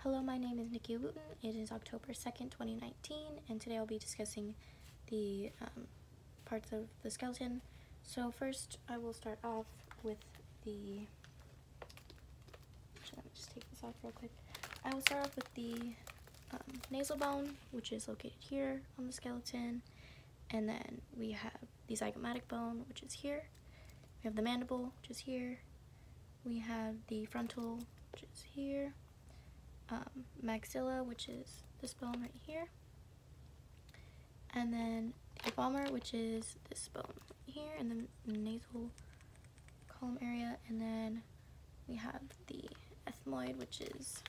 Hello, my name is Nikki Wooten. It is October 2nd, 2019, and today I'll be discussing the parts of the skeleton. So first, I will start off with the... Actually, let me just take this off real quick. I will start off with the nasal bone, which is located here on the skeleton, and then we have the zygomatic bone, which is here. We have the mandible, which is here. We have the frontal, which is here. Maxilla, which is this bone right here, and then the vomer, which is this bone here in the nasal column area, and then we have the ethmoid, which is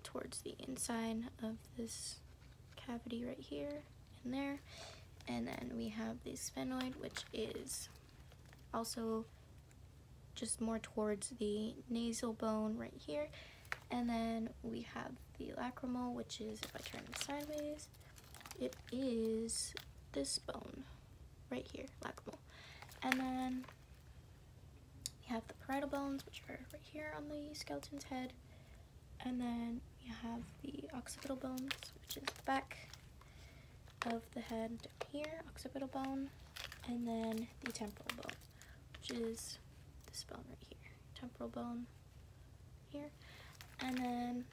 towards the inside of this cavity right here and there, and then we have the sphenoid, which is also just more towards the nasal bone right here. And then we have the lacrimal, which is, if I turn it sideways, it is this bone right here, lacrimal. And then we have the parietal bones, which are right here on the skeleton's head. And then we have the occipital bones, which is the back of the head down here, occipital bone. And then the temporal bone, which is this bone right here, temporal bone here. And then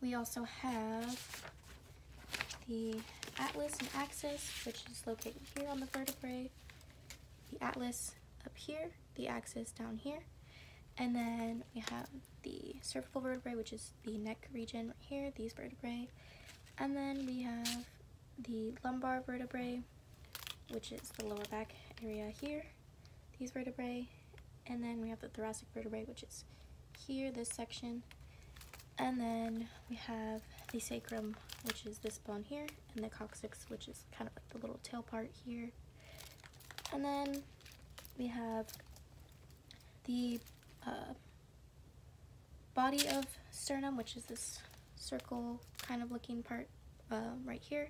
we also have the atlas and axis, which is located here on the vertebrae. The atlas up here, the axis down here. And then we have the cervical vertebrae, which is the neck region right here, these vertebrae. And then we have the lumbar vertebrae, which is the lower back area here, these vertebrae. And then we have the thoracic vertebrae, which is here, this section. And then we have the sacrum, which is this bone here, and the coccyx, which is kind of like the little tail part here. And then we have the body of sternum, which is this circle kind of looking part right here.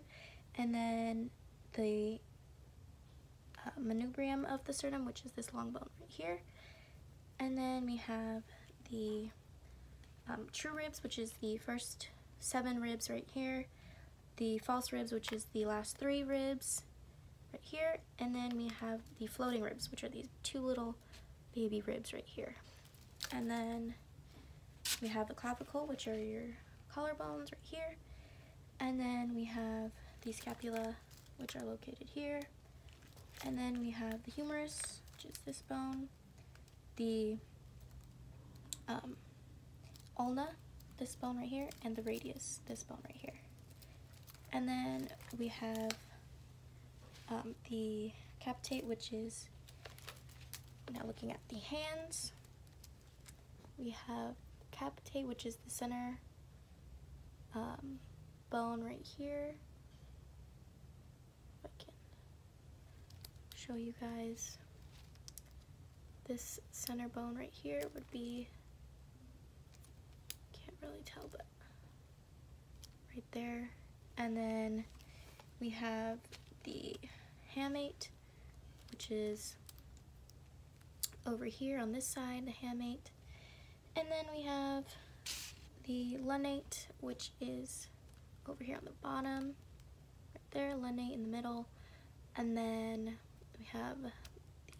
And then the manubrium of the sternum, which is this long bone right here. And then we have the true ribs, which is the first 7 ribs right here. The false ribs, which is the last 3 ribs right here. And then we have the floating ribs, which are these 2 little baby ribs right here. And then we have the clavicle, which are your collarbones right here. And then we have the scapula, which are located here. And then we have the humerus, which is this bone. The ulna, this bone right here, and the radius, this bone right here. And then we have the capitate, which is, now looking at the hands, we have capitate, which is the center bone right here. If I can show you guys. This center bone right here would be, can't really tell, but right there. And then we have the hamate, which is over here on this side, the hamate. And then we have the lunate, which is over here on the bottom, right there, lunate in the middle. And then we have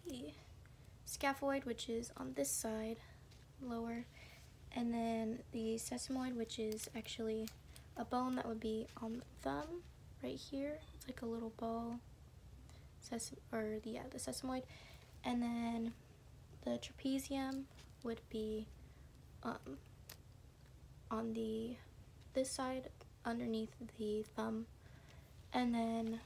the scaphoid, which is on this side, lower, and then the sesamoid, which is actually a bone that would be on the thumb right here. It's like a little ball, the sesamoid. And then the trapezium would be on this side underneath the thumb. And then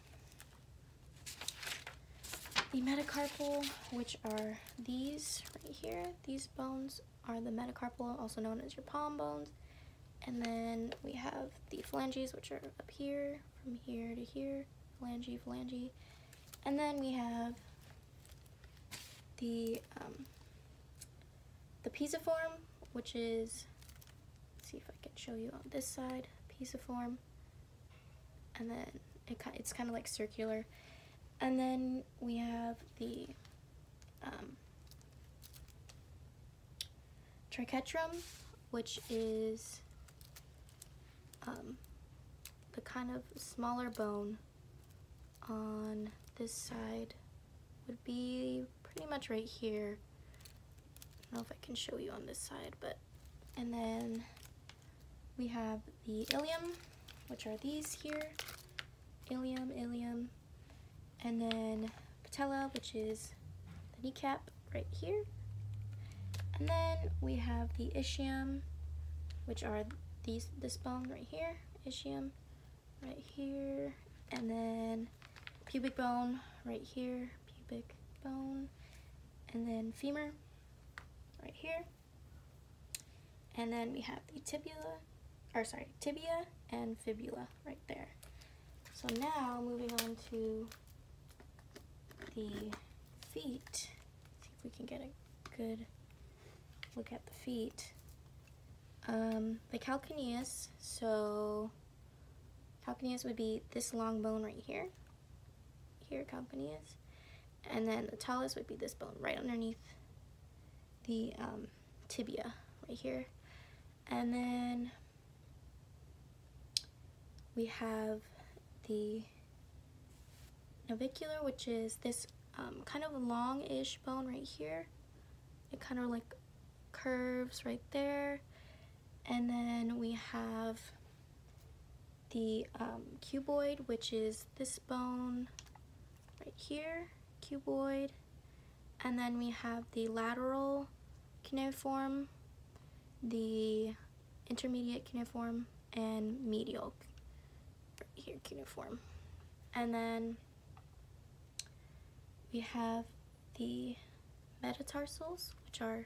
the metacarpal, which are these right here. These bones are the metacarpal, also known as your palm bones. And then we have the phalanges, which are up here, from here to here, phalange. And then we have the pisiform, which is, let's see if I can show you on this side, pisiform. And then it's kind of like circular. And then we have the triquetrum, which is the kind of smaller bone on this side, would be pretty much right here. I don't know if I can show you on this side, but, and then we have the ilium, which are these here, ilium, and then patella, which is the kneecap right here, and then we have the ischium, which are this bone right here, ischium right here, and then pubic bone right here, pubic bone, and then femur right here, and then we have the tibia and fibula right there. So now moving on to the feet, see if we can get a good look at the feet. The calcaneus, so calcaneus would be this long bone right here, calcaneus, and then the talus would be this bone right underneath the tibia right here, and then we have the navicular, which is this kind of long-ish bone right here. It kind of like curves right there, and then we have the cuboid, which is this bone right here, cuboid, and then we have the lateral cuneiform, the intermediate cuneiform, and medial right here cuneiform, and then we have the metatarsals, which are,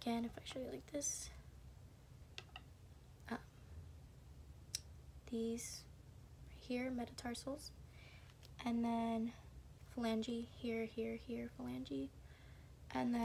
again, if I show you like this, these right here, metatarsals, and then phalange here, phalange, and then